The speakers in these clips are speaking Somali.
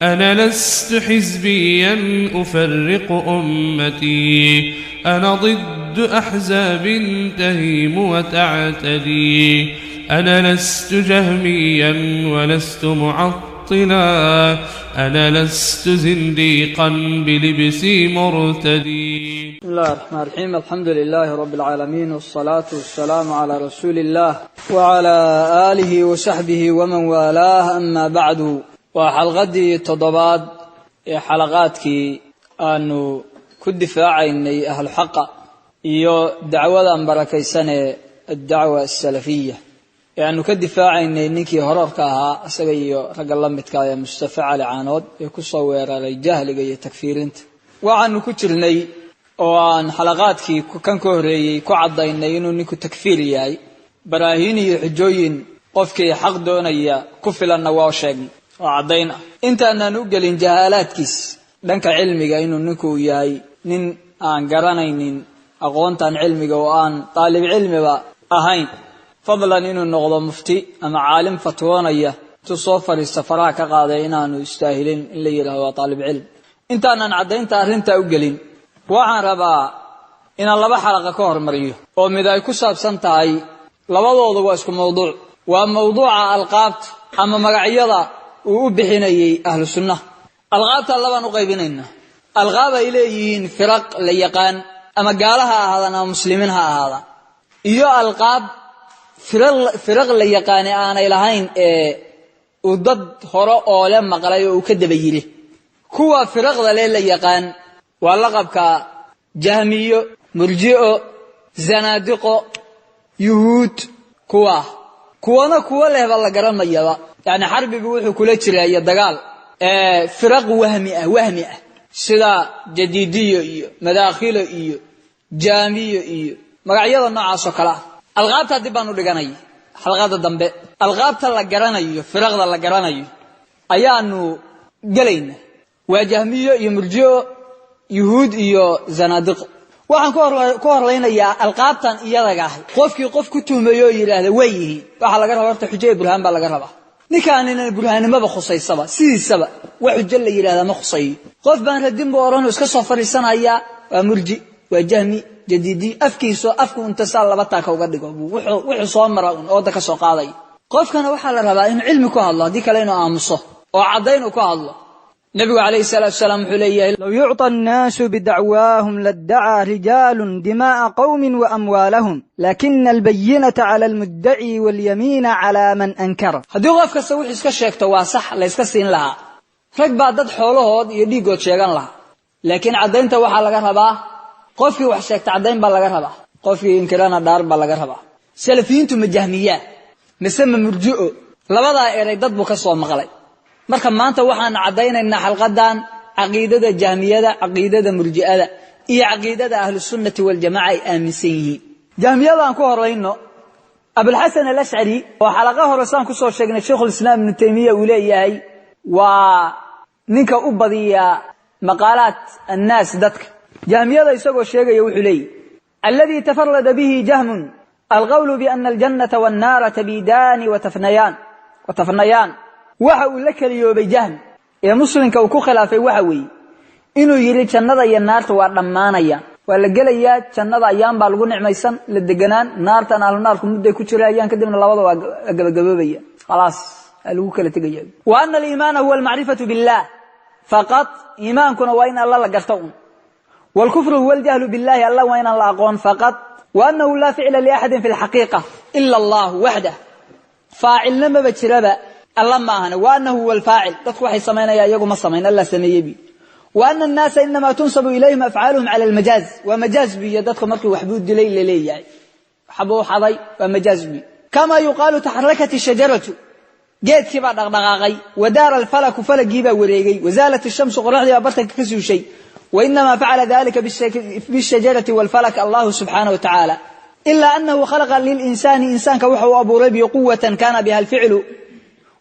أنا لست حزبيا أفرق أمتي، أنا ضد أحزاب تهيم وتعتدي. أنا لست جهميا ولست معطلا، أنا لست زنديقا بلبسي مرتدي. بسم الله الرحمن الرحيم. الحمد لله رب العالمين، والصلاة والسلام على رسول الله وعلى آله وصحبه ومن والاه. أما بعد، وحلقتي تضباط حلقاتكي أنه كد دفاعي أهل الحق iyo dacwada barakaysan الدعوة السلفية، يعني كد دفاعي ninkii horarka ahaa asaga iyo rag la midka ah Mustafa Ali Caanood ee ku soo weeraray jahliga iyo takfiirinta. waxaanu ku jirnay oo aan xalaqaadkii kan ka horeeyay ku cadaynay inuu ninku takfiir yahay. baraahiin iyo xujooyin qofkii xaq doonaya ku filanna waa sheegay oo cadayna intaanaan u gelin jahaalaadkiis dhanka cilmiga inuu ninku yahay nin aan garanaynin aqoontan cilmiga oo aan talib cilmiba ahayn, fadlan inuu noqdo mufti ama caalim fatwoonaya tusoo fariista faraha ka qaaday inaanu istaahilin in la yiraahdo talib cilm. intaanaan cadaynta arrinta u gelin, waxaan rabaa inaan laba xalaqo ka hormariyo oo mid ay ku saabsan tahay labadoodu waa isku mawduuc. waa mawduuca alqaabta ama magacyada uu u bixinayay ahlu sunnah. alqaabta labaan u qaybinayna. alqaab ay leeyihiin firaq la yaqaan ama gaalaha ahaadaan ama muslimiin ha ahaadaan, iyo alqaab firaq la yaqaan aanay lahayn ee uu dad hore oo la maqlay oo uu ka daba yiri. kuwa firaqda la yaqaan waa laqabka jahmiyo, murji'o, zanaadiqo, yuhuud. kuwana kuwa lehba la garanayaba, yani xarbigu wuxuu kula jiray dagaal firaq wahmi ah sida jadiidiyo iyo madaakhilo iyo jaamiyo iyo magacyada noocaas oo kala ah. alqaabta dib baan u dhiganay xalqada dambe. alqaabta la garanayo, firaqda la garanayo ayaanu galayna waa jahmiyo iyo murji'o, yuhuud iyo zanaadiqo. waxaan ku horleynayaa alqaabtan iyadaga ah qofkii qof ku tuumayo yiraahdo wayhi waxa laga rabaa horta xujo burhaan baa laga rabaa. ninkaan burhaanimada khusaysaba sidiisaba wax xujo la yiraahdo ma khusay. qof baan radin boo oran iska soo fariisanaya waa murji, waa jahmi, jadiidi, afku inta saal laba taaka uga dhigo wuxuu soo mara oo ka soo qaaday. qofkana waxa la rabaa in cilmi ku hadlo, hadii kale inuu aamuso oo cadayn ku hadlo. النبي عليه الصلاة والسلام حليه لو يعطى الناس بدعواهم لادعى رجال دماء قوم وأموالهم، لكن البينة على المدعي واليمين على من أنكر. هدي قفك سوي iska sheegto waa sax la iska siin lahaa. rag baa dad xoolahood iyo dhiigood sheegan lahaa, laakiin cadaynta waxa laga rabaa qofkii wax sheegta cadayn baa laga rabaa, qofkii inkirana dhaar baa laga rabaa. salafiintu ma jahmiya mise murji'o, labada eray dad buu ka soo maqlay. marka maanta waxaan cadaynaynaa xalqadan aqeedada jahmiyada, aqeedada murji'ada iyo aqeedada ahlus sunnah wal jamaa ay aaminsan yihiin. jahmiyada aan ku horeyno Abul Hasan al-Ash'ari oo xalaqo horesan ku soo sheegnay Sheikhul Islam Ibn Taymiyyah uu leeyahay waa ninka u badiya maqaalaat annaas dadka. jahmiyada isagoo sheegaya wuxuu leeyahay alladhi tafarrada bihi jahmun alqawlu bi anna al-jannata wan-nara tabidan wa tafnayan. waxa uu la kaliyoobay jahm ee muslimka uu ku khilaafay waxa weeye inuu yiri jannada iyo naarta waa dhamaanayaan, waa la gelayaa jannada ayaan baa lagu nicmaysan la deganaan, naartan naarku muddo ku jirayaan kadibna labada waa gabagaboobaya خلاص lagu kala tagayaa. wa anna al-iimaan huwa al-ma'rifatu billah faqat, iimaankuna waa in Allah la garto, wal kufru huwa al-jahlu billahi, Allah waa in la aqoon faqat, wa annahu la fi'la li ahadin fi al-haqiqa illa Allah wahdahu, faa'ilna ma bajiraba الله ما هنا، وأنه هو الفاعل. dadku waxay sameynayaan iyagu ma sameyn, Allah sameeyay. وأن الناس إنما تنسب إليهم أفعالهم على المجاز، ومجاز بي dadku markii wax buu dilay leeyahay xabo xaday waa majaaz bi. كما يقال تحركت الشجرة geedkii baa dhaqdhaqaaqay, ودار الفلك فلقii baa wareegay, وزالت الشمس qoraxdii baa bartanka ka suushay. وإنما فعل ذلك بالشجرة والفلك الله سبحانه وتعالى، إلا أنه خلق للإنسان إنسانك وحو أبو ربي قوة كان بها الفعل،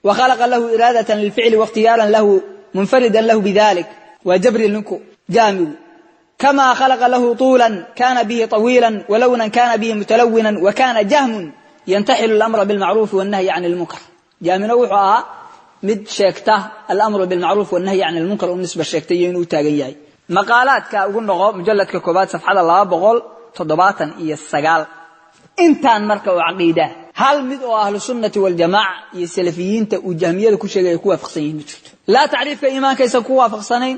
وخلق له إرادة للفعل واختيارا له منفردا له بذلك، وجبر لنكو جامد. كما خلق له طولا كان به طويلا، ولونا كان به متلونا، وكان جهم ينتحل الأمر بالمعروف والنهي عن المنكر. جامنا وحوها mid sheegta al-amru bil ma'ruf wa nahyi 'anil munkar oo nisba sheegtay inuu taagan yahay maqaalaadka ugu noqo mujalladka koobaad safxada 279 intaan marka oo aqeeda hal mid oo ahlu sunnati wal jamaa iyo salafiyiinta oo jahmiyada ku sheegay ku waafaqsan yihiin jirto la tacriifka iimaanka isa ku waafaqsanayn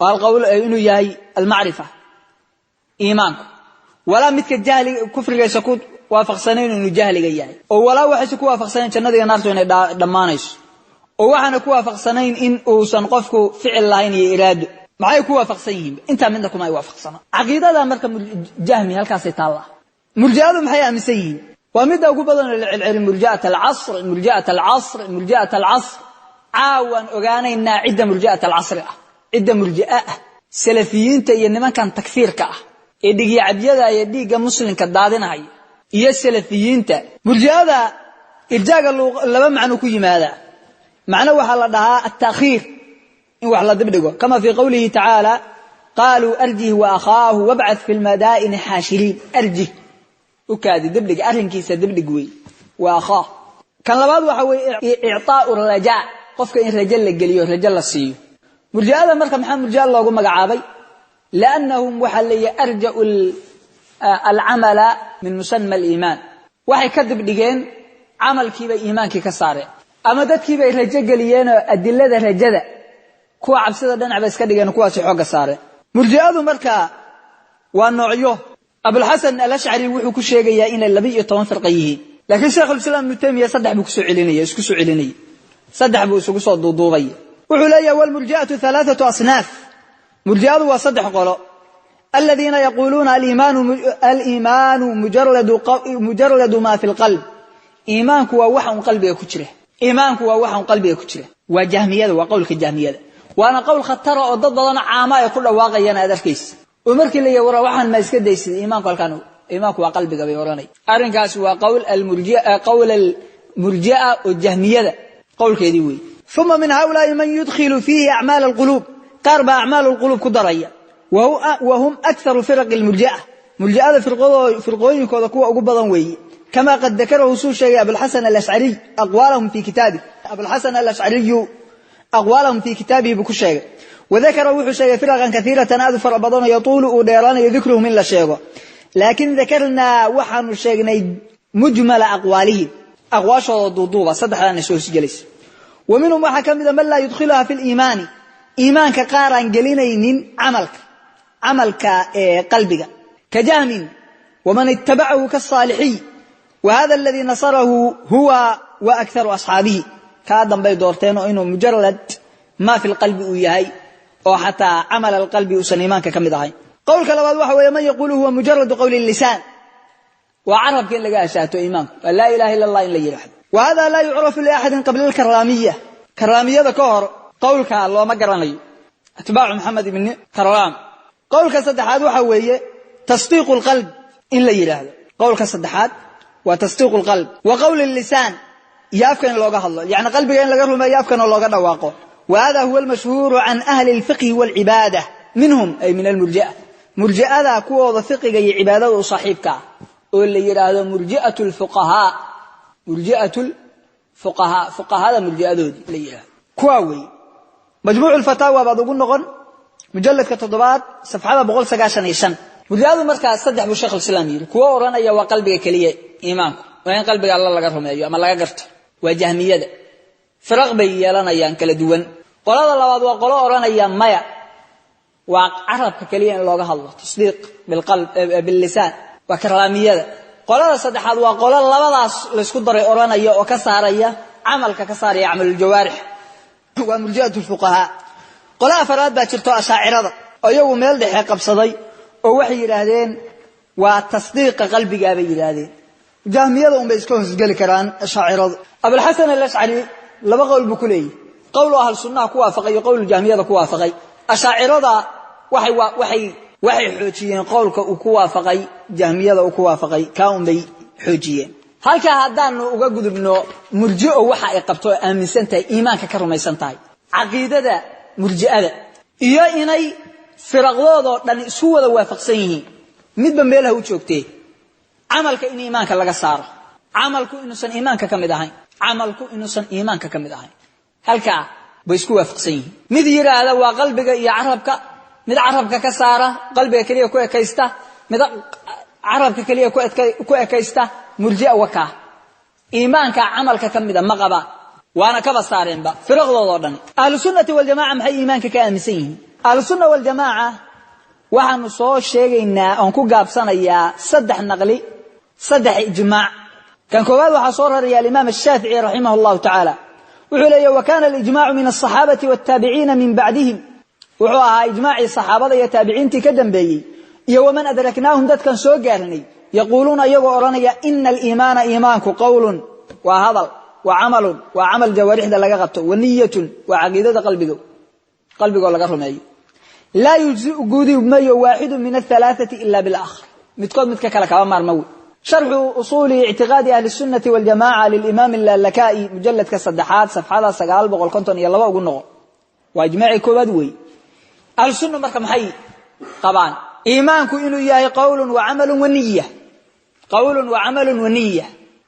wal qawl inuu yahay al ma'rifa iimaanku wala midka jahli kufriga isa ku waafaqsanayn inuu jahliga yahay oo wala waxa ku waafaqsanayn jannada iyo naarta inay dhamaanayso oo waxana ku waafaqsanayn in uusan qofku ficil lahayn iyo iraado maxay ku waafaqsan yihiin inta midna kuma ay waafaqsana aqeedada marka jahmi halkaas ay taala murji'adu maxay aaminsan yihiin waa mid ugu badan cilmi murji'at al-'asr caawan ogaanayna cidda murji'at al-'asr cidda murji'a salafiyiinta iyo nimankan takfiirka ah ee dhigiyacadiyada iyo dhiiga muslimka daadinay iyo salafiyiinta murji'ada irjaaga laba macno ku yimaada macna waxa la dhahaa at-ta'khir in wax la dibdhigo kama fi qawlihi ta'ala qalu arjih wa akhahu wab'ath fil madaa'in hashirin arjih وكادي دبلج أرهنكي سدبلج وي وأخاه كان لبعض وحوي إعطاء الرجاء قفك إن رجال الجليو رجال السيو مرجع هذا مركب محمد مرجع الله قم جعابي لأنهم وحلي أرجع العمل من مسمى الإيمان وحي كذب دجين عمل كيبا إيمان كي كساره أما ده كيبا رجال جليانه أدلة رجال كوا عبسة دنا عبس كدجين كوا سحوق ساره مرجع هذا مركب والنوعيه أبو الحسن الأشعري وحو كشيغيا إن اللبي يطوان فرقيه لكن شيخ الإسلام ابن تيمية صدح بكسو علينية اسكسو علينية صدح بكسو ضوضوغية وحليا والمرجئة 3 أصناف مرجئة وصدح قولوا الذين يقولون الإيمان مجرد ما في القلب إيمانك ووحا قلبي كتره إيمانك ووحا قلبي كتره وجهمية وقولك الجهمية وأنا قول خطر وضدنا عاما يقول واقعيا هذا الكيس ومركي لي ورا waxan ma iska daysid iimaanku halkan iimaanku waa qalbiga bay oranay arinkaas waa qawl al-murji'a oo jahmiyada qowlkeedii way thumma min haula man yudkhilu fihi a'mal al-qulub qarba a'mal al-qulub kudaraya wa hum akthar firq al-murji'a murji'ada firqooyinkooda kuwa ugu badan way kama qad dakarahu shay Abu al-Hasan al-Ash'ari aqwalahum fi kitabi Abu al-Hasan al-Ash'ari aqwalahum fi kitabihi bukushay وذكر وحو شيء فرقا كثيرة أذفر أبضان يطول وديران يذكرهم إلا شيء لكن ذكرنا وحن الشيء مجمل أقواله أغواش وضوضوبة صدح لنا شوش جلس ومنهم وحكم إذا من لا يدخلها في الإيمان إيمان كقارا قلينين عملك قلبك كجهم ومن اتبعه كالصالحي وهذا الذي نصره هو وأكثر أصحابه كادم بيدورتين وإنه مجرد ما في القلب وياهي أو حتى عمل القلب وسنيمان كمدهاي قول كلام وحوي من يقول هو مجرد قول اللسان وعرب كن لقى شاتو إيمان لا إله إلا الله إلا يلحد وهذا لا يعرف لأحد قبل الكرامية ذكر قولك الله ما قرني أتباع محمد بن كرام قولك صدحات وحوي تصديق القلب إلا يلحد قولك صدحات وتصديق القلب وقول اللسان يافكن لوغا الله يعني قلبك إن لقى ما يافكن لوغا دواقه وهذا هو المشهور عن أهل الفقه والعبادة منهم أي من المرجئة مرجئة ذا كوض فقه عبادة وصاحبك واللي يرى مرجئة الفقهاء فقهاء هذا مرجئة ذو اللي يرى كواوي مجموع الفتاوى بعض قلنا غن مجلد كتضبات صفحة بقول سقاشن يشن مرجئة مركز صدح بالشيخ الإسلامي كوا ورانا يا وقلبك كليه إيمانك وين قلبك الله لقرهم يا ما لقرت وجهمية فرق بيالنا يان كلا دوان قلada labaad waa qolo oranaya maya waa arabka kaliya in looga hadlo tasdiiq bil qalb bil lisan wa karaamiyada qolada saddexaad waa qolo labadaas la isku daray oranaya oo ka saaraya amalka ka saaraya amal jawaarih waa murji'atu fuqaha qola afraad baa jirto ashaacirada oo iyagu meel dhexe qabsaday oo waxay yiraahdeen waa tasdiiq qalbiga bay yiraahdeen jahmiyada um bay iska hoosgali karaan ashaacirada Abu Hasan al-Ash'ari laba qowl buu ku leeyahay قول أهل السنة كوافقي وقول الجهمية كوافقي أشاعرة وحي حوجيين قولك وكوافقي جهمية وكوافقي كاون بي حوجيين هل كهدان وجود إنه مرجئ وحى قبته أمن سنتي إيمانك كرمي سنتي عقيدة مرجئة إياه إني فرغضاض لأن سوى وافق سيه مدبن بيله وشوكتي عملك إن إيمانك لقى صار عملك إنه سن إيمانك كمدهين halka bay isku waafaqsan mid yiraahdo waa qalbiga iyo carabka mid carabka ka saara qalbiga kaliya ku ekaysta mid carabka kaliya ku ekaysta murji'a waka iimaanka amalka kamida ma qaba waana ka basaareenba firqadooda dhan ahlus sunnah wal jamaa maxay iimaanka ka aaminsan yihiin ahlus sunnah wal jamaa waxaanu soo sheegaynaa aan ku gaabsanayaa saddex naqli saddex ijmaac kan koowaad waxa soo raraya imaam ash-Shaafi'i rahimahullahu ta'ala wuxuu leeyahay wa kana al-ijma'u min as-sahabati wat-tabi'in min ba'dihim wuxuu ahaa ijmaaci saxaabada iyo taabiciintii ka dambeeyay iyo waman adraknaahum dadkan soo gaarnay yaquluna iyagu oranaya inna al-iimaana iimaanku qawlun wa hadal wa amalun wa amal jawarihda laga qabto wa niyyatun wa aqeedada qalbiga laga rumeeyo la yujzi'u guudi mayo waahid min ath-thalathati illa bil akhar midkood midka kala kaba marmaw شرح أصول اعتقاد أهل السنة والجماعة للإمام اللالكائي مجلد كصدحات صفحة سقال بقول كنتم يلا بقول نقول وإجماعي كبدوي أهل السنة مركم حي طبعا إيمانكم إنه إياه قول وعمل ونية قول وعمل ونية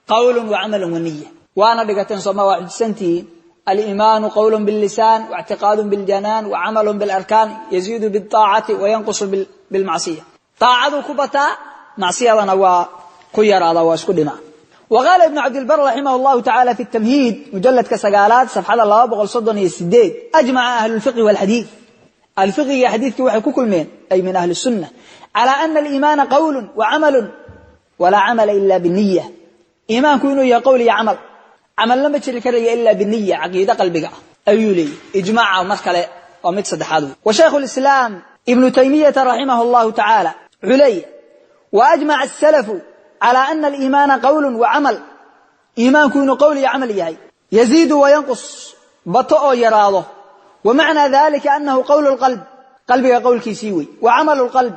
قول وعمل ونية وأنا بقتن صمى واحد سنتي الإيمان قول باللسان واعتقاد بالجنان وعمل بالأركان يزيد بالطاعة وينقص بالمعصية طاعة كبتا معصية ونوا كير هذا واسكدنا وقال ابن عبد البر رحمه الله تعالى في التمهيد مجلد كسجالات صفحة الله بقول صدني السديد أجمع أهل الفقه والحديث الفقه يا حديث وحي كل من أي من أهل السنة على أن الإيمان قول وعمل ولا عمل إلا بالنية إيمان كونه يا قول يا عمل لم تشرك إلا بالنية عقيدة قلبك أيولي إجماع ومسكلة ومتصد حاله وشيخ الإسلام ابن تيمية رحمه الله تعالى علي وأجمع السلف على أن الإيمان قول وعمل إيمان كونه قول يعمل يهي يزيد وينقص بطء يراضه ومعنى ذلك أنه قول القلب قلبك قول كيسيوي وعمل القلب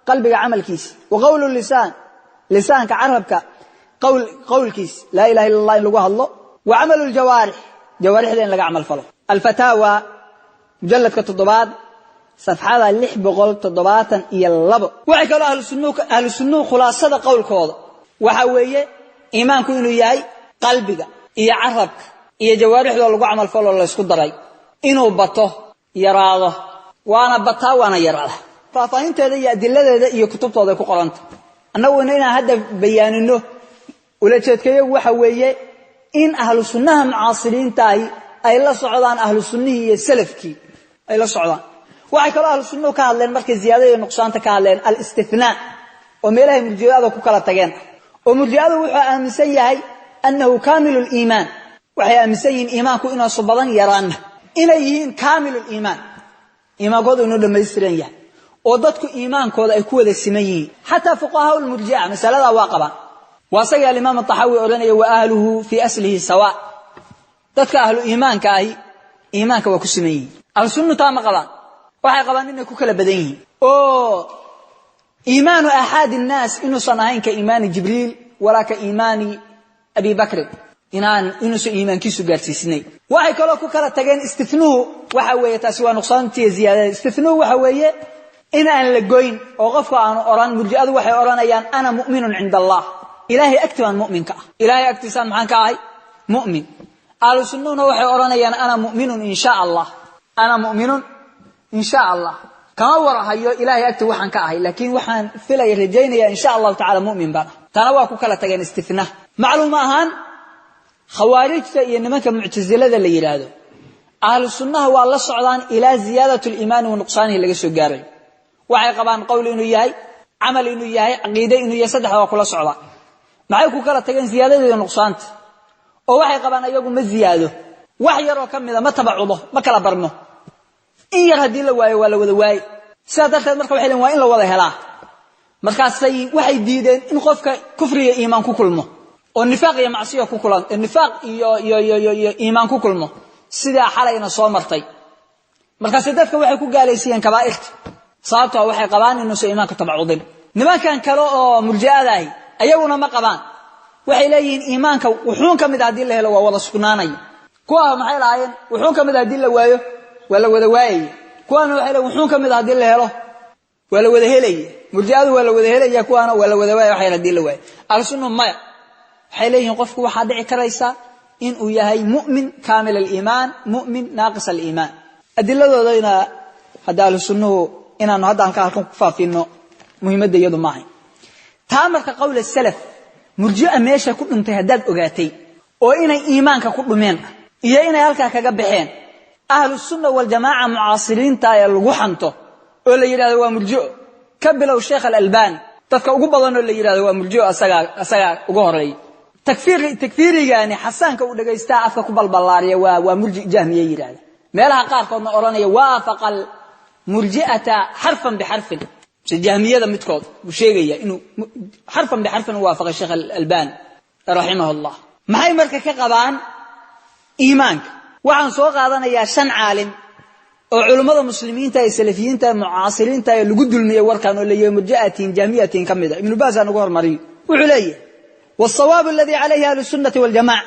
قلبك عمل كيسي وقول اللسان لسانك عربك قول كيس لا إله إلا الله إلا الله وعمل الجوارح جوارح لين لك عمل فلو الفتاوى مجلد كالتضباط صفحة اللح بقول تضباطا يلبو وحكى أهل السنة خلاصة قول كوضا وحوية إيمان كونه ياي قلبك إيا عربك إيا جوارح لو عمل فلو الله يسكد راي إنه بطه يراضه وأنا بطه وأنا يراضه فأنت هذه أدلة إيا كتبت هذا كقرانت أنه هنا هذا بيان إنه ولا تذكر وحوية إن أهل السنة معاصرين تاي أي لا صعدان أهل السنة هي سلفكي أي لا صعدان وحكى أهل السنة كهذين مركز زيادة نقصان تكهذين الاستثناء وميله مرجئة وكلا تجان ومرجئة وحى مسيء أنه كامل الإيمان وحى مسيء إيمانك إنه صبران يرانه إليه كامل الإيمان إيمان قد إنه لما يسرنيه وضدك إيمان كذا يكون السمي حتى فقهاء المرجئة مسألة واقبة وصي الإمام الطحاوي أولنا وأهله في أصله سواء ضدك أهل إيمان كاي إيمانك وكسمي السنة تام قلان waxay qabaan inay ku kala badan yihiin oo iimaanu ahad الناس inuu sanahayn ka iimaani jibriil wala ka iimaani abi bakr inuu soo iimaankiisu gaarsiisnay waxay kala ku kala tageen istifnuu waxa weeye taasi waa nuqsaantii ziyaadada istifnuu waxa weeye in aan la goyn oo qofka aan oran murji'adu waxay oranayaan ana mu'minun 'inda Allah ilaahi aktiban mu'minka ilaahi aktisan maxaan ka ahay mu'min ahlu sunnah waxay oranayaan ana mu'minun insha Allah ana mu'minun إن شاء الله كما ورهايو إلهي أكتب وحن كأهي لكن وحن فيلا يرجينا إن شاء الله تعالى مؤمن بنا تنواكو كلا تجين استثناء معلومة هان خوارج إنما كمعتزلة اللي يرادوا أهل السنة والله الصعدان إلى زيادة الإيمان ونقصانه اللي جسوا جاري وعي قبان قول إنه يهي عمل إنه يهي عقيدة إنه يصدح وكل صعدان معيكو كلا تجين زيادة ونقصانت ووحي قبان أيقوم بالزيادة وحي يرى كم إذا ما تبعوه ما كلا برمه إن يهدي الله ولا وذا واي سادرت مركب وحيلين وإن لا وذا هلا مركز سي واحد ديدين إن خوفك كفر يا إيمان ككلمه والنفاق يا معصية ككلان النفاق يا إيمان ككلمه سيدا حالينا صامرتي مركز سادرت واحد كقال يسين كبائرت صارتها واحد قبان إنه سإيمان كتبعوضين نما كان كلا مرجع ذاي أيونا ما قبان وحيلين إيمانك وحونك مدادين له لو والله سكناني كوا محيل عين وحونك مدادين له وايو ولا وذا واي كوانو وحيلا وحون كميد هادي لا هلو ولا وذا هلي مرجعadu wala wada helaya kuwana wala wada waay waxay la dilay waay alsunu ma xayleeyeen qofku waxa dhici karaysa إنه يهي مؤمن كامل الإيمان مؤمن ناقص الإيمان أدلة ذلك هذا السنة إن هذا الكلام كفاف إنه مهمة يد معي تامر كقول السلف مرجئة ماشى كل انتهادات أجاتي وإن إيمانك كل من إيه إن يالك كجبحين أهل السنة والجماعة معاصرين تاي الوحنته ولا يرى هو مرجئ كبلوا الشيخ الألباني تذكر قبضا ولا يرى هو مرجئ أسجع وجهري تكفيري يعني حسان كودا جيستعف كقبل بالاريا ومرجئ جهمية يرى ما لها قارقنا أورانية وافق المرجئة حرفا بحرف الجهمية متكود وشيء إنه حرفا بحرف وافق الشيخ الألباني رحمه الله ما هي مركة كقبان إيمانك وعن سوق هذا يا شن عالم وعلماء المسلمين تاي السلفيين تاي معاصرين تاي اللي قدوا الميور كانوا اللي مرجئة جهمية كمدة ابن باز أنا قهر مريض وعليه والصواب الذي عليه أهل السنة والجماعة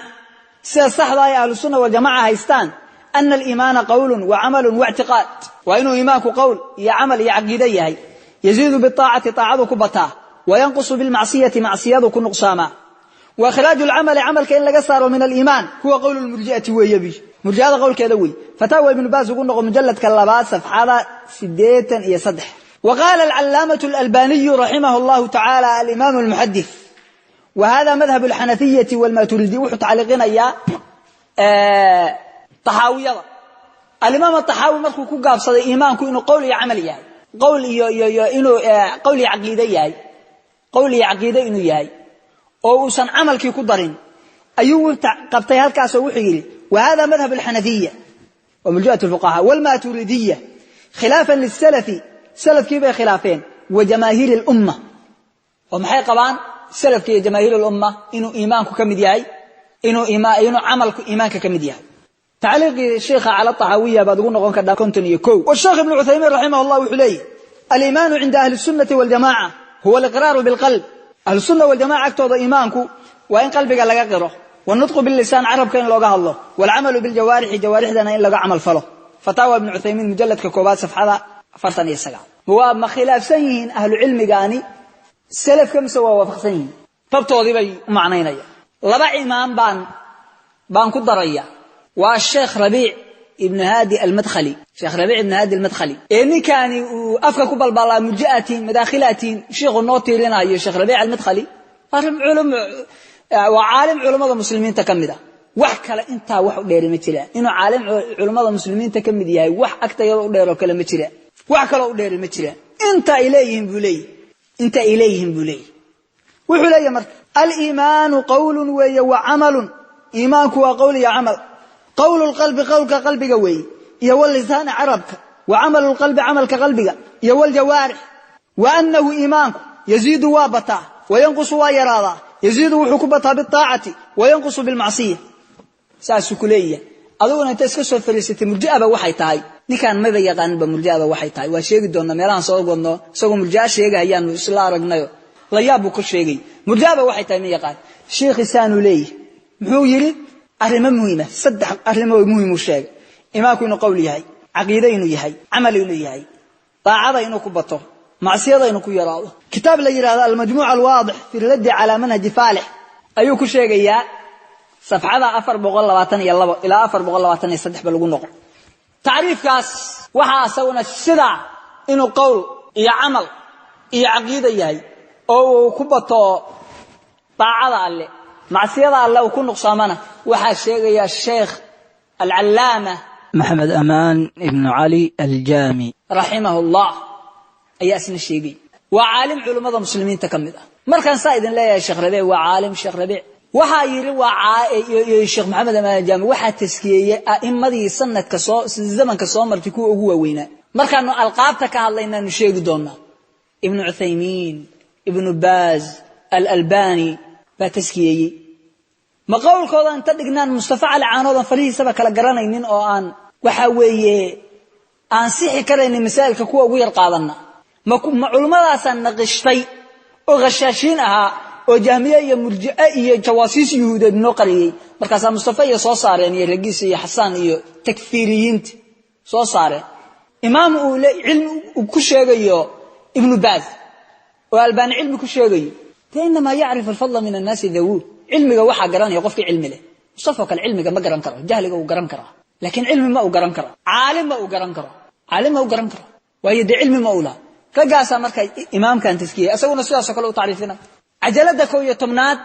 سيصح أهل السنة والجماعة هيستان أن الإيمان قول وعمل واعتقاد وإنه إيمانك قول يا عمل يا عقيدة يزيد بالطاعة طاعة كبتا وينقص بالمعصية معصية كنقصاما وإخراج العمل عمل كإن لقصر من الإيمان هو قول المرجئة ويبي مرجئة قول كذوي فتاوى ابن باز يقول مجلد كلابات صفحة سديتا يصدح وقال العلامة الألباني رحمه الله تعالى الإمام المحدث وهذا مذهب الحنفية والماتريدي وحط علينا يا طحاوية الإمام الطحاوي مركو كوكاب صدى إيمانكو إنه قولي عملي يعني قولي عقيدة يعني قولي عقيدة إنه يعني أو سن عملك يقدرين أيوه قبطي هالكاس وحيلي وهذا مذهب الحنفية ومرجئة الفقهاء والماتريدية خلافا للسلف سلف كيف خلافين وجماهير الأمة ومحي قبان سلف كي جماهير الأمة إنه إيمانك كم دياي إنه عملك إيمانك كم دياي تعليق الشيخ على الطحاوية بدون نقول كذا كنتني يكو والشيخ ابن عثيمين رحمه الله وحليه الإيمان عند أهل السنة والجماعة هو الإقرار بالقلب أهل السنة والجماعة أكتوض إيمانك وإن قلبك لقره والنطق باللسان عرب كان لقاه الله والعمل بالجوارح جوارحنا إن لقى عمل فله فتاوى ابن عثيمين مجلد ككوبات صفحة فرطان يسقع هو ما خلاف سنين أهل العلم قاني السلف كم سوا وفق سنين طبطوا ذي معنينا لبع إمام بان كدرية والشيخ ربيع ابن هادي المدخلي شيخ ربيع ابن هادي المدخلي إني كان أفكك بالبلا مرجئات مداخلات شيخ النوتي لنا يا شيخ ربيع المدخلي علم وعالم علماء المسلمين تكمده وح كلا أنت وح دير متلا إنه عالم علماء المسلمين تكمد ياي وح أكتر دير كلا متلا وح كلا دير متلا أنت إليهم بلي وحلي مر الإيمان قول وعمل إيمانك وقول يا عمل قول القلب قولك قلبك وي يول لسان عربك وعمل القلب عملك قلبك يول جوارح وأنه إيمانك يزيد وابطا وينقص ويراضا يزيد وحكبتها بالطاعة وينقص بالمعصية ساس كلية أظن أنت اسكسر فريستي مرجئة وحي تاي نكان ماذا يقان بمرجئة وحي تاي وشيء دونا ميلان صوغنا سوغ مرجئة شيء هيان سلا رجنايو لا يابو كل شيء مرجئة وحي تاي ميقان شيخ سانو ليه محو يري أرمى مهمة صدق أرمى مهم الشيء إما كونه قولي هاي عقيدة إنه يهاي عمل إنه يهاي طاعة إنه كبطه معصية إنه كيراضه كتاب ليرى المجموع الواضح في الرد على منهج فالح أيو كل شيء جيا صفحة أفر بغلة واتني الله إلى أفر بغلة واتني صدق بلقون نقر تعريف كاس وحا سونا الشدع إنه قول يا عمل يا عقيدة يهاي أو كبطه طاعة الله معصية الله وكل نقصامنا وحا شيء يا الشيخ العلامة محمد أمان ابن علي الجامي رحمه الله أي أسن الشيقي وعالم علماء المسلمين تكمده مركان سائد لا يا شيخ ربيع وعالم شيخ ربيع وحا يري الشيخ محمد أمان الجامي وحا تسكية أئمة سنة الزمن كسو مرتكو هو وينا مركان ألقابتك علينا نشيق دونا ابن عثيمين ابن باز الألباني باتسكية ما قول كودا أنت دقنان مصطفى على عانودا فريه سبك لقرانينين أو آن وحاوي aan sixi karaynin mas'alka kuwa ugu yar qaadana ma culumadaasaan naqishtay oo gashaashin aha oo jaamiya iyo murji'a iyo jawaasiis yuhuudeed noo qariyay markaas Mustafa iyo soo saareen iyo ragiis iyo Xasan iyo takfiiriyiint soo saareen imaam uu ilmi ku sheegayo ibn Baz oo Albani ilmi ku sheegayo inma yaarif al-fadl min an-nas dawu ilmiga waxa garanaya qofkii ilmi leh mustafa kal cilmiga ma garan karo jahliga uu garan karo laakiin cilmi ma uu garan karo caalim ma uu garan karo caalim ma uu garan karo waayo de cilmi ma uu la kagaasa markay imaamkan taskiyay asaguna sidaas kale u taariifina ajalada 11aad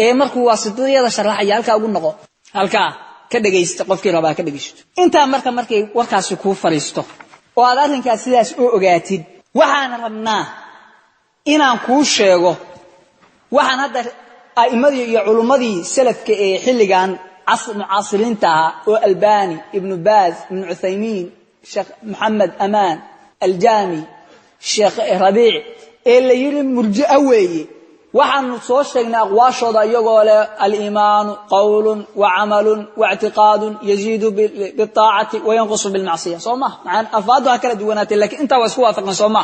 ee markuu waasitiyada sharaxaya halka ugu noqo halka ka dhageysto qofkii rabaa ka dhageysto inta markay warkaasi ku fariisto oo aad arrinkaas sidaas u ogaatid waxaan rabnaa inaan ku sheego waxaan hadda ائمدي iyo culumadii salafka ee xilligan mucaasiriinta oo Albani ibn Baz ibn Uthaymin Sheikh Muhammad Aman Al-Jami Sheikh Rabi' ee la yiri murji'a weeye waxaan soo sheegnay aqwaashooda iyagoo leh al-iimaan qawlun wa 'amalun wa i'tiqadun yaziidu bil-ta'ati wa yanqusu bil-ma'siyah sooma macaan afaadu kala duwanaatay laakiin inta waa isku waafaqan sooma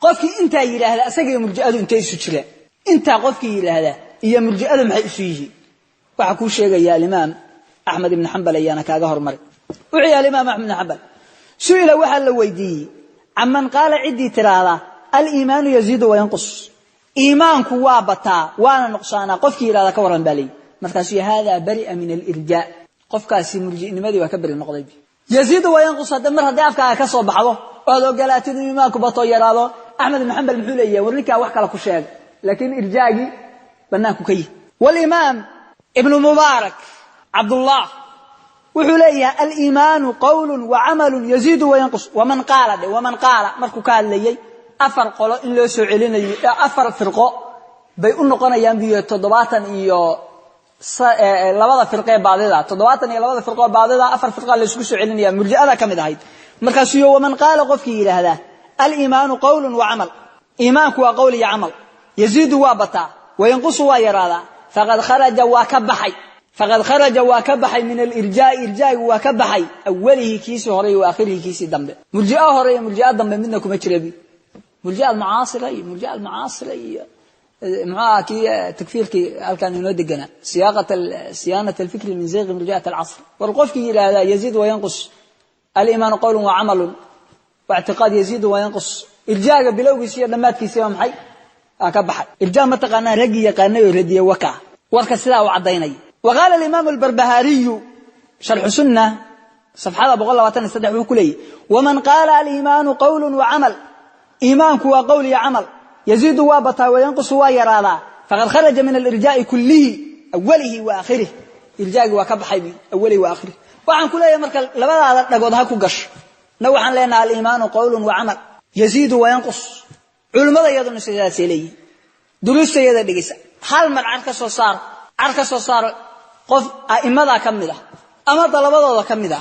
qofkii inta yiraahdo asaga murji'adu intay isu jireen inta qofkii yiraahdo iyo murji'ada maxay isu yihiin waxa ku sheegaya imaam Ahmad ibn Hanbal ayana kaaga hormaray wuxuu imaam Ahmad ibn Hanbal su'ila waxa la weydiiyay amman qala cidi tirada al-iimaan yaziidu wa yanqus iimaanku waa bataa waana nuqsaana qofkii yiraahdo ka waran balay markaas hada bari'a min al-irja qofkaasi murji'nimadii waa ka bari noqday yaziidu wa yanqus hada mar haday afka ka soo baxdo oo ogolaatid iimaanku bato yaraado Ahmad ibn Hanbal muxuu leeyahay warninka wax kala ku sheeg laakiin irjaagi banaanku kay wal-imaam ibn Mubarak Abdullah wuxuu leeyahay al-iimaan qawlun wa 'amalun yaziidu wa yanqus wa man qala markuu ka hadlayay afar qolo in loo soo celinayo afar firqo bay u noqonayaan biyo 70 iyo labada firqo baadida 70 iyo labada firqo baadida afar firqo la isku soo celinaya murji'ada kamid ahayd markaas iyo man qala qofkii yiraahda al-iimaan qawlun wa 'amal iimaanku waa qawl iyo 'amal yaziidu wa bata وينقص ويرادا فقد خرج وكبحي من الارجاء وكبحي اوله كيس هوري واخره كيس دمبه مرجئه هوري مرجئه دمبه منكم اجربي مرجئه المعاصره معاكي تكفيرك كان ينودغنا صيانه الفكر من زيغ مرجئه العصر والقفك الى هذا يزيد وينقص الايمان قول وعمل واعتقاد يزيد وينقص ارجاء بلوغيسيه دمادكيسه maxay ka baxay irjaa ma taqaana ragi yaqaanay radiye waka warka sida uu cadeynay waqala al-imam al-barbahari sharh sunnah safhada 123 wuxuu kulay waman qala al-iimaan qawlun wa 'amal iimaanku waa qawl iyo 'amal yaziidu wa bata wa yanqusu wa yarada faqad kharaja min al-irjaa'i kullihi awwalihi wa akhirih irjaagi waa ka baxay awwalihi wa akhirih waxaan kulay marka labadaada dhagood ha ku gasho na waxaan leenahay al-iimaan qawlun wa 'amal yaziidu wa yanqus culimada iyaduna sidaas leeyahay duruusteeda dhigaysa hal mar arka soo saar qof aimada kamida ama dalabadooda kamida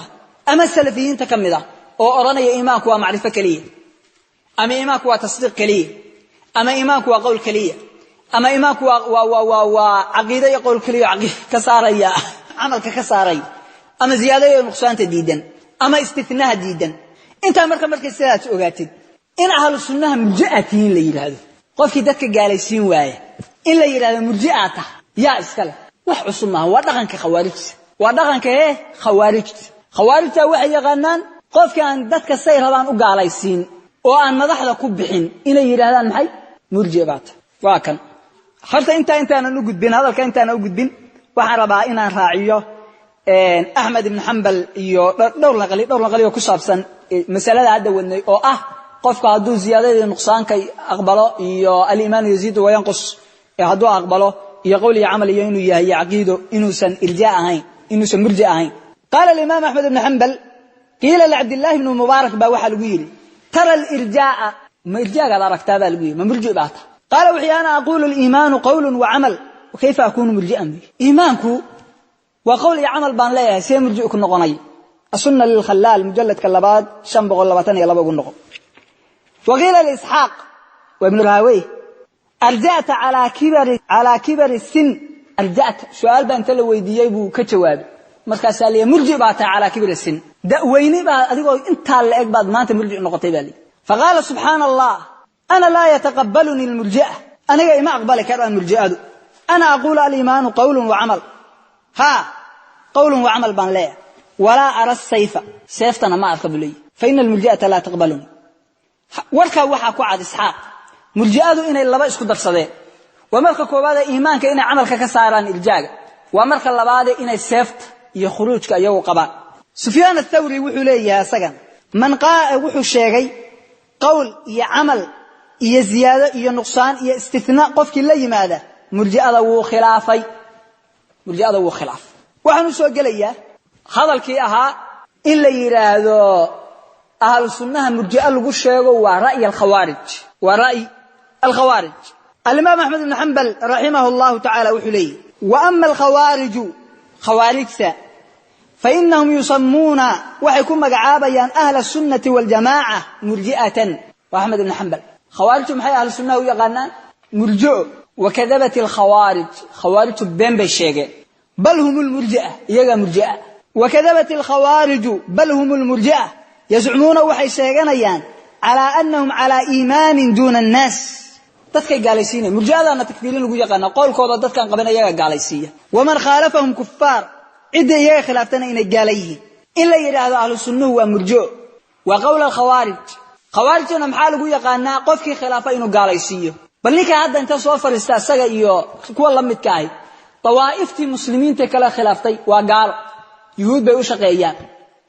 ama salafiyiinta kamida oo oranaya iimaanku waa macrifo kaliya ama iimaanku waa tasdiiq kaliya ama iimaanku waa qawl kaliya ama iimaanku waa aqeedo iyo qawl kaliya ka saaraya amalka ka saaray ama ziyaado iyo nuqsaanta diidan ama istithnaha diidan inta markay sidaas ogaatid in ahlu sunnah murji'atiin la yiraahdo qofkii dadka gaalaysiin waaya in la yiraahdo murji'ata yaa iskala wax cusub ma waa dhaqanka khawaarijta waxay yaqaanaan qofkii aan dadka say rabaan u gaalaysiin oo aan madaxda ku bixin inay yiraahdaan maxay murji'aata waa kan harta intaana u gudbin hadalka intaana u gudbin waxaan rabaa inaan raaciyo Ahmad ibn Hanbal iyo dhowr naqli oo ku saabsan mas'alada hadda wadnay oo ah qofka haduu ziyaadada nuqsaanka aqbalo iyo al-iimaan yaziidu wa yanqus haduu aqbalo iyo qawl iyo 'amal iyo inuu yahay aqiido inuusan irjaa ahayn inuusan murji ahayn qala al-imaam Ahmad ibn Hanbal qila li Abdullah ibn Mubarak ba waxa lagu yiri tara al-irjaa ma irjaaga aragtaa lagu yiri ma murji baata qala wixii ana aqulu al-iimaan qawlun wa 'amal wa kayfa akunu murji'an iimaanku wa qawl iyo 'amal baan leeyahay see murji ku noqonay as-sunnah lil-khallal mujalladka labaad 522 ugu noqon وقيل الإسحاق وابن الهاوي أرجعت على كبر السن أرجعت سؤال بأنت لو ويديي بو كجواب markaas ali murji baata ala kibir sin da weyni ba adigoo inta la eg baad maanta murji noqotay bali faqala subhanallah ana la yataqabbaluni almurji'a aniga ima aqbali kara murji'adu ana aqulu al-iimaan qawlun wa 'amal ha qawlun wa 'amal ban la wala ara as-sayfa sayftana ma aqbalay fa inna al-murji'ata la taqbaluni warka waxa ku cad isxaaq murji'adu inay laba isku darsadeen wa marka koobaad iimaanka inay 'amalka ka saaraan irjaaga ومرك اللبادة إن السفت يخرج كأيو قبان سفيان الثوري وحليه سجن من قاء وحو الشيغي قول يعمل يزيادة ينقصان يستثناء قفك اللي ماذا مرجئة وخلافي مرجئة وخلاف وحنو سوى قليا هذا الكيئها إلا يرادو أهل السنة مرجئة لغو الشيغو ورأي الخوارج الإمام أحمد بن حنبل رحمه الله تعالى وحليه وأما الخوارج خوارجسا فإنهم يسمون وحيكون مقعابا أهل السنة والجماعة مرجئة وأحمد بن حنبل خوارج محي أهل السنة ويقالنا مرجئ وكذبة الخوارج خوارج بين بالشيء بل هم المرجئة يقى مرجئة وكذبة الخوارج بل هم المرجئة يزعمون وحي سيغنيان على أنهم على إيمان دون الناس تذكر قاليسين مرجئة أنا تكفيرين لقو يقالنا قول كوضا تذكر قبنا يقى قاليسية ومن خالفهم كفار إذا يا خلافتنا إن جاليه إلا يرى هذا أهل السنة ومرجو وقول خوارجنا محالو يقانا قفكي خلافة إنه جاليسيه بل لك هذا أنت صوفر استأسجى إياه كل لم تكاي طوائفتي مسلمين تكلا خلافتي وقال يهود بيوشق أيام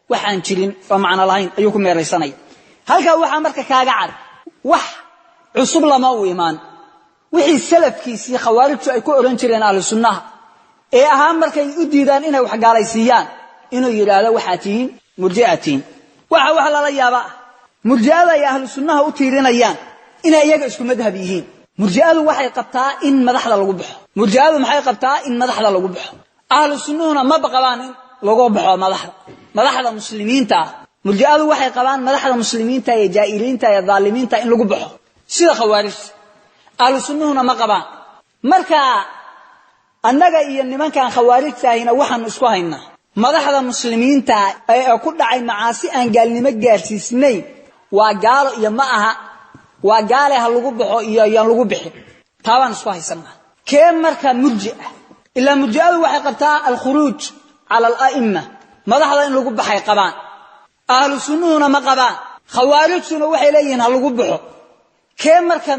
وحن شيلين فمعنا لهين أيكم يا رئيساني هل كان وح أمرك كاجعل وح عصب لما هو إيمان وحي السلف كيسي خوارج أيكو أورنشلين أهل السنة أهم مركي أديدان إنه وح جاليسيان إنه يرى وحاتين مرجئتين وح لا يابا مرجئة يا أهل السنة أتيرين أيام إنه يجلس كمذهبيين مرجئة وحي قبتها إن مدحض لقبح مرجئة محي قبتها إن مدحض لقبح أهل السنة هنا ما بقبان لقبح مدحض مسلمين تا مرجئة وحي قبان مدحض مسلمين تا يا جائلين تا يا ظالمين تا إن لقبح سيد خوارج أهل السنة هنا ما قبان مركا annaga iyo nimankan khawaarijtaayna waxaan isku haynaa madaxda muslimiinta ay ku dhacay macaasi aan gaalnimo gaarsiisnay waa gaalo iyo ma aha waa gaale ha lagu baxo iyo yaan lagu bixin taabaan isku haysanaa kee marka murji'a ila murji'adu waxay qabtaa al-khuruj ala al-a'imma madaxda in lagu baxay qabaan ahlu sunnahuna ma qabaan khawaarijtuna waxay leeyihiin ha lagu baxo kee marka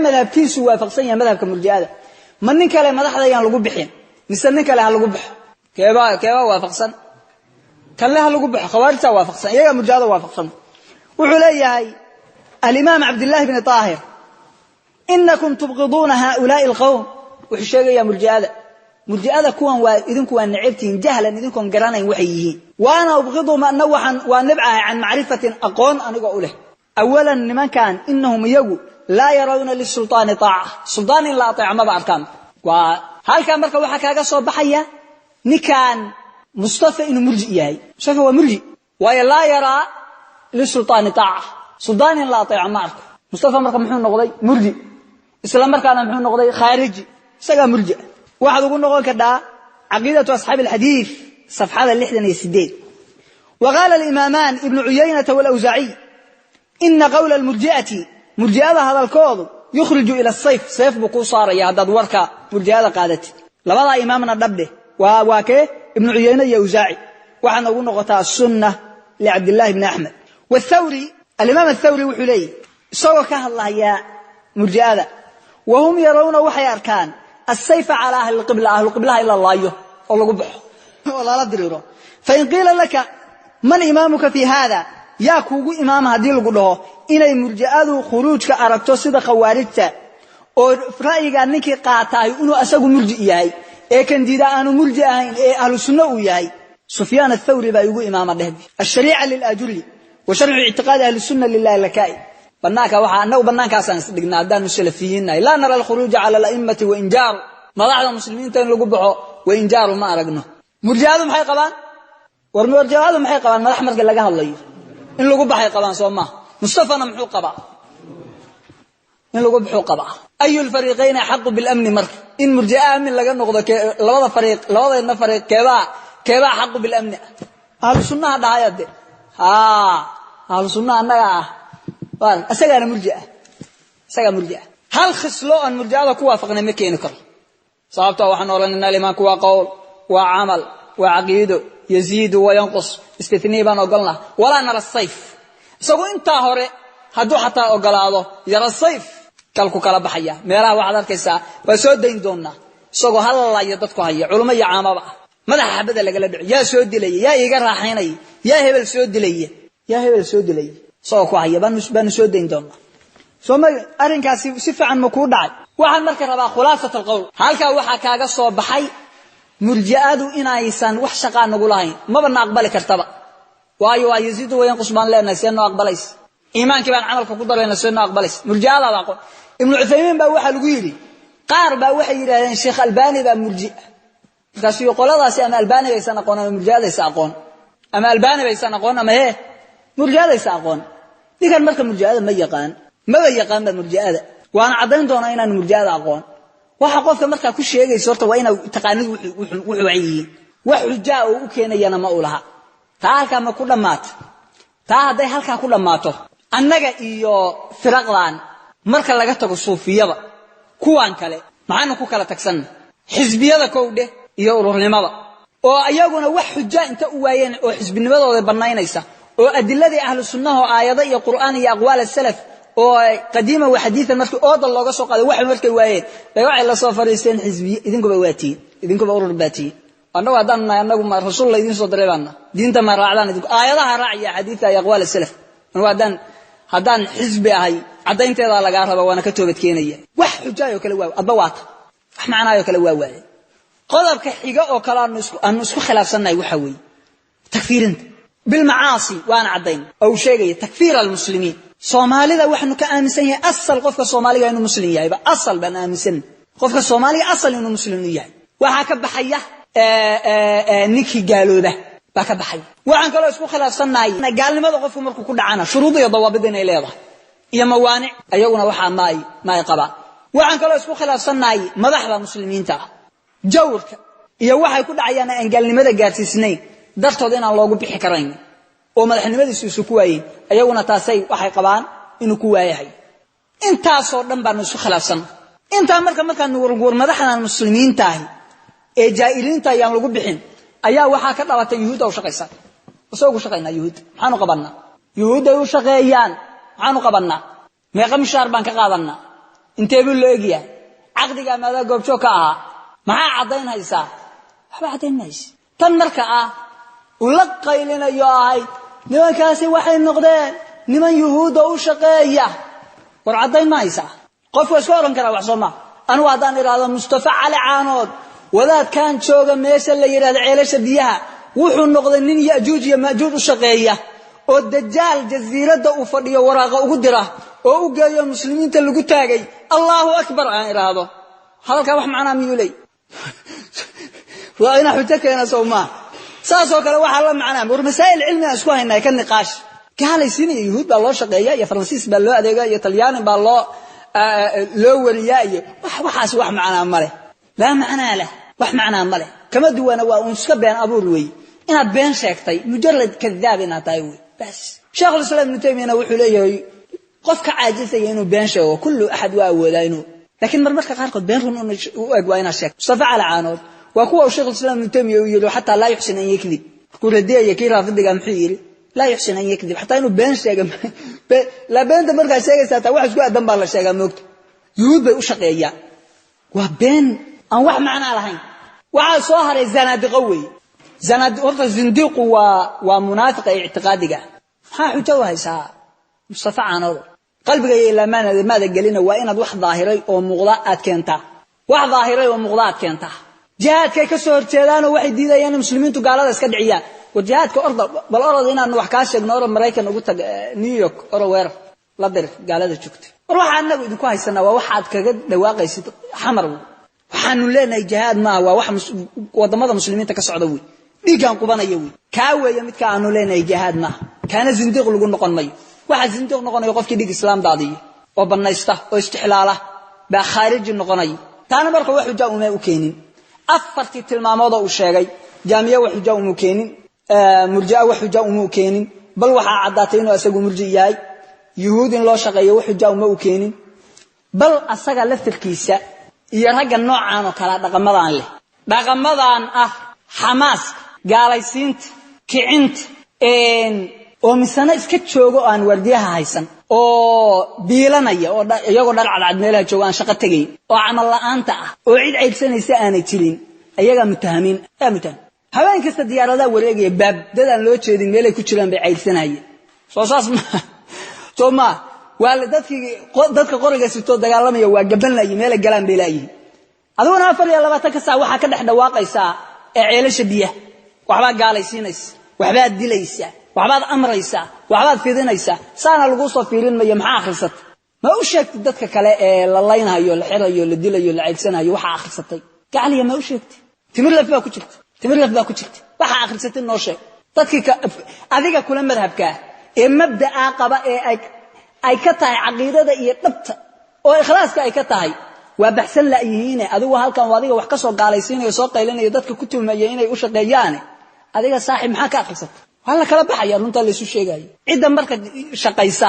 madhabkiisu waafaqsan yahay madhabka murji'ada من نكلم مدحضا يان لغو بخين مثل نكله لغو بخ كيبا وافقسن كان لها لغو بخ خوارجتا وافقسن ايغا مرجاده وافقسن وحليهي الامام عبد الله بن طاهر انكم تبغضون هؤلاء القوم وحشيغا مرجاده كوان idinku waa nacibtiin jahlan idinku garanayn waxay وانا ابغضوا ما نوحا ونبعه عن معرفه اقون انغو له اولا nimankan انهم يغو لا يرون للسلطان طاعة سلطان لا طاعة ما بعد كان وهل كان مركب واحد كاجا صوب بحية نكان مصطفى إنه مرجئ شوف هو مرجئ ولا يرى للسلطان طاعة سلطان لا طاعة معك مصطفى مركب محمود نقضي مرجئ إسلام مركب محمود نقضي خارجي سجى مرجئ واحد يقول نقول كذا عقيدة أصحاب الحديث صفحة اللحدة يسدين وقال الإمامان ابن عيينة والأوزاعي إن قول المرجئة مرجئة هذا الكوض يخرج إلى الصيف صيف بقو صار يا هذا وركا مرجئة قادت لبدا إمامنا دبده وواكه ابن عيينة يوزاعي وحنا نقول نقطة السنة لعبد الله بن أحمد والثوري الإمام الثوري وحلي سوكه الله يا مرجئة وهم يرون وحي أركان السيف على أهل القبلة إلا الله والله قبح والله لا أدري فإن قيل لك من إمامك في هذا يا كوغو إمام هدي لقوله إنay murji'adu khuruujka aragto sida khawaarijta oo ra'yiga ninkii qaatay inuu asagu murji yahay ee kan diida aanu murji ahayn ee ahlu sunna uu yahay Sufyan ath-Thawri baa ugu imaama dhahdi ash-shari'a lil ajli wa shar'u i'tiqad ahli sunna lillahi lakai bannaaka waxa anagu bannaankaasaan isdhignaa hadaan salafiyiinay la nara al-khuruj ala al-a'immati wa injar madaxda muslimiinta in lagu baxo wa injar ma aragno murji'adu maxay qabaan war murji'adu maxay qabaan madax markii laga hadlayo in lagu baxay qabaan Soomaa مصطفى نمحو قبا إن لو بحو قبا أي الفريقين حق بالأمن مرك إن مرجئة من لقى نقضة لوضع فريق لوضع النفريق كيبا حق بالأمن أهل السنة هذا عياد أهل السنة أنها أسجى مرجئة هل خسلوا أن مرجئة كوا فقنا مكين كر صابته وحنا ورنا لما كوا قول وعمل وعقيده يزيد وينقص استثناء بان وقلنا ولا نرى الصيف سووا انت هوري هادو حتى اوغلاادو يرى الصيف كلكو كلا بخيا ميراha waxaad arkaysaa waa soo dayn doona isagoo hallaya dadku haya culimo iyo caamaba madaxa xabada laga dhaco yaa soo dilay yaa iga raaxaynay yaa hebel soo dilay soo ku haya baan soo deyn doona sooma arrinkaasi si fiican ma ku dhacay waxaan marka rabaa khulaasatul qawl halka waxa kaaga soo baxay murji'adu inaysan wax shaqo nagu lahayn maba aqbali kartaba waayo yaziidu wayan qusban leena seenno aqbalays iimaankii baan amalka ku darayna seenno aqbalays murji'ada aqoon ibn Uthaymin baa waxa lagu yiri qaar baa waxay yiraahdeen Sheikh Albani baa murji' kaasi qoladaasi ama Albani aysan aqoon ama murji'ada aysan aqoon ama Albani aysan aqoon ama murji'ada aysan aqoon digan marka murji'ada ma yaqaan ba murji'ada waana cadeyn doona inaan murji'ada aqoon waxa qofka marka ku sheegayso horta waa inuu taqaanid wuxuu wacyiin wax xujaa oo u keenayana ma u laha taa halka ma ku dhamaat taa haday halka ku dhamaato annaga iyo firaqdan marka laga tago suufiyada kuwan kale maxaan ku kala tagsan xisbiyada kowde iyo ururnimada oo ayaguna wax xujaa inta u waayeen oo xisbinimadooda banaynaysa oo adiladii ahlu sunnah oo aayada iyo quraan iyo aqwaal salaf oo qadiima wa xadiisan markii ooda looga soo qaaday wax markay waayeen bay waxay la soo fariisteen xisbiye idinkuba urur baatiin annagu anagu ma rasuul idin soo dareebana diinta ma raacdaan idinku aayadaha raaciya xadiiska iyo aqwaal salaf haddaan xisbi ahay cadaynteeda laga rabo waana ka toobad keenaya wax xujaayo kale waa adbawaata wax macnaayo kale waa waayay qodobka xiga oo kala aan isku khilaafsanay waxa weey takfiirinta bil macaasi waana cadayn oo sheegay takfiir al muslimiin Soomaalida waxnu ka aaminsan yahay asal qofka Soomaaliga inuu muslim yahay asal baan aaminsan qofka Soomaaliga asal inuu muslim yahay waxa ka baxaya ninkii gaalooba baa ka baxay waxaan kale isku khilaafsanahay gaalnimada qofku markuu ku dhacana shuruud iyo dawaabid inay leedahay iyo mawaanic ayaguna waxa maay qaba waxaan kale isku khilaafsanahay madaxda muslimiinta jawrka iyo waxay ku dhacayaan aan gaalnimada gaarsiisnayn dartood inaan loogu bixi karayn oo madaxnimadiisu isu ku waayeen ayaguna taasay waxay qabaan inuu ku waayahay intaas oo dhan baan isku khilaafsan inta markaan war madaxda muslimiinta ee jaahiliinta ayaan lagu bixin ayaa waxa ka dhalatay yuhuud oo shaqaysan soo shaqaynaa yuhuud maxaanu qabanaa yuhuud ay u shaqeeyaan maxaanu qabanaa meeqa mishaar baan ka qaadanaa intee buu leegiyaa aqdiga maada goobjo ka ah maxaa cadeynaysaa waxba cadeynaysa tan marka ula qaylinayo ahay nimankaasi waxay noqdeen niman yuhuud oo shaqeeya war cadeyn maysa qof iska oran kara wax Soomaa anu hadaan iraado Mustafa Ali Caanood wadaad kan jooga meesha la yiraahdo ceelasha biyaha wuxuu noqday nin Yaajuuj iyo Maajuuj u shaqeeya oo dajaal jasiirada u fadhiyo waraaqa ugu dira oo u geeyo muslimiinta lagu taagay Allahu akbar aan iraado halka wax macna miyulay waa ina xujkeena Soomaa saasoo kale waxa la macnaa war masaa'il cilmi ah isku haynaa kan niqaash gaalaysiin yuhuud baa loo shaqeeyaa iyo faransiis baa loo adeegaa iyo talyaani baa loo wariyaa iyo waxaas wax macnaa male la macnaa leh wax macnaa male kama duwana waa un iska been abuur weey inaad been sheegtay mujarrad kadaab inaad tahay weey bas sheekh al-islam ibn Taymiyyah wuxuu leeyahay qofka caajisay inuu been sheego kullu ahad waa awoodaa inuu laakiin marmarka qaar kood been run u eg waa inaad sheegto Mustafa Ali Caanood وكوا الشيخ الإسلام ابن تيمية يقول حتى لا يحسن أن يكذب كل هدية كي رافض محيل لا يحسن أن يكذب حتى إنه بين شيء لا بين تمرق شيء ساعة واحد قاعد دم بالله شيء موت يهود بيشقيا وبين أن واحد معنا على هين وعلى صهر الزنادق قوي زنادق زنديق ومنافق اعتقادي ها حجوها ساعة مصطفى عنور قلبك إلى ماذا قالنا وإن واحد ظاهري ومغلاءات كنتا واحد ظاهري ومغلاءات كنتا جهادك كسو horjeedaan oo waxay diidayaan muslimiintu gaalada iska dhiciyaan wajahadka orda inaan wax ka sheegno oo Mareykan ugu tag New York oo weer la dir gaalada joogtay waxa anagu idinku haysanaa waa waxaad kaga dhawaaqaysid xamar waxaanu leenahay jihad ma waa wax wadamada muslimiinta ka socda weey dhiigan qubanaya weey ka weeyo midka aanu leenahay jihad ma kana zindiq lagu noqon mayo waxa zindiq noqonayo qofkii dhig islaam daadiyo oo banaysta oo istixlaala ba kharij noqonayo taana marka wax xujaa uma u keenin afartii tilmaamood oo sheegay jaamiye wax xujaa uma keenin murji'a wax xujaa uma keenin bal waxa cadaatay inuu asagu murji yahay yuhuud in loo shaqeeyo wax xujaa uma keenin bal asaga laftirkiisa iyo ragga noocaan oo kala dhaqamadan Hamas gaalaysiinta kicinta oo misana iska joogo aan wardiyaha haysan oo biilanaya oo iyagoo dhar cadcad meelaha joogaan shaqo tagay oo camal la'aanta ah oo cid ceydsanaysa aanay jirin ayaga mutahamiin haween kasta diyaaradaha wareegaya baab dadaan loo jeedin meelay ku jiraan bay ceydsanayeen soo saas ma tooma wal dadka qoriga sito dagaalamaya waa gabanlay meel galaan bay laayihiin aduna 24 ka saac waxa ka dhex dhawaaqaysa ee ceelasha biyaha waxba gaalaysiinaysa waxba dilaysa waxba amraysa waxba fidinaysa saana lagu soo fiirinaya maxaa akhrisat ma u sheegtay dadka kale ee la laynayo la xirayo la dilayo la ceedsanayo waxa akhrisatay gacaliya ma u sheegtay timir laf baa ku jirta waxa akhrisatay noo sheeg dadka adiga kula madhabka ee mabda'a qaba ee ay ka tahay aqeedada iyo dhabta oo ikhlaaska ay ka tahay waa baxsan la yihiin adigu halkan wadiga wax ka soo gaalaysiinayo soo qaylinayo dadka ku tuumaya inay u shaqeeyaan adiga saaxiib maxaa ka akhrisatay wala kala baxaya runta la isu sheegay cid marka shaqaysa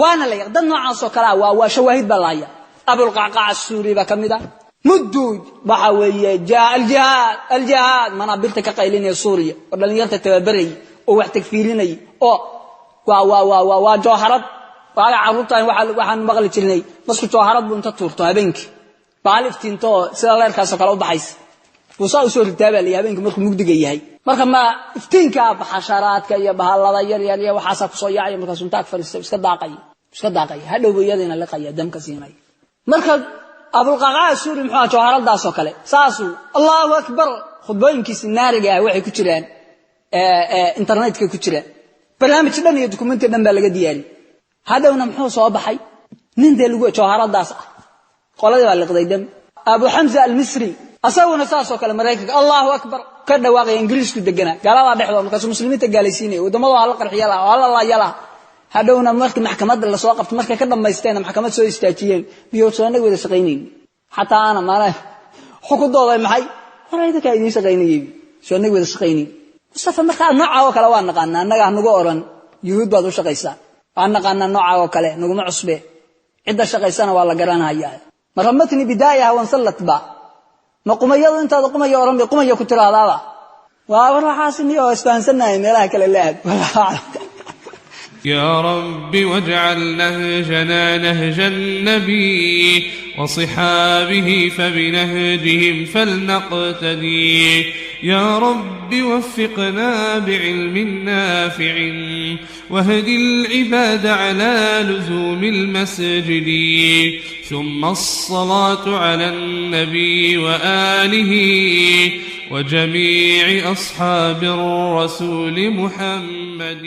waana la yaqaan noocaas oo kala waa shawaahid balaya abul qaqaa as-suuri ba kamida mudud waxa weeye al-jihad manabirta ka qaylinaya suuriya oo dhalinyarta tababaray oo wax tagfiirinay oo waa jawharad waxa caruurtaan waxaan maqli jirnay masku jawharad buu inta tuurto habeenkii baaliftiinto sida leerkaas kala u baxays wuxuu soo ritaabay habeenkii markuu mugdiga yahay marka ma iftiinka baxasharaadka iyo bahalada yar iyo waxa ku soo yaacay markaas inta ka fariistay iska daaqay hadhow iyadina la qaya damka siinay marka abul qaqaa suuri muxuu jawharadaas oo kale saasu Allahu akbar khudbooyinkiisa naariga waxay ku jiraan internetka ku jiraan barnaamij dhan iyo dokumenti dhan baa laga diyaariyay hadawna muxuu soo baxay nin lagu jawharadaas ah qoladii waa liqday dam Abu Hamza al-Misri asaguna saas oo kale Mareykanka Allahu akbar ka dhawaaqay Ingiriisku degana galada dhexdo markaas muslimiinta gaalaysiinay wadamada waa la qarxiya la yala hadawna markii maxkamadda la soo qabtay markay ka dhameysteen maxkamad soo istaajiyeen biyo soo nag wada shaqeyneen hatta ana maana xukudooda maxay horayda ka idin shaqeynayay soo nag wada shaqeyneen mustafa marka nooca oo kale waa naqaan anaga nagu oran yuhuud baad u shaqeysaa aan naqaan nooca oo kale nagu ma cusbe cid shaqeysana waa la garanayaa marhamatni bidaaya waan sallatba ma qumayadu inta qumaya oran qumaya ku tiraadaaba waa waxaasni oo isfahansanay meelaha kale laad يا رب واجعل نهجنا نهج النبي وصحابه فبنهجهم فلنقتدي يا رب وفقنا بعلم نافع واهد العباد على لزوم المسجد ثم الصلاة على النبي وآله وجميع أصحاب الرسول محمد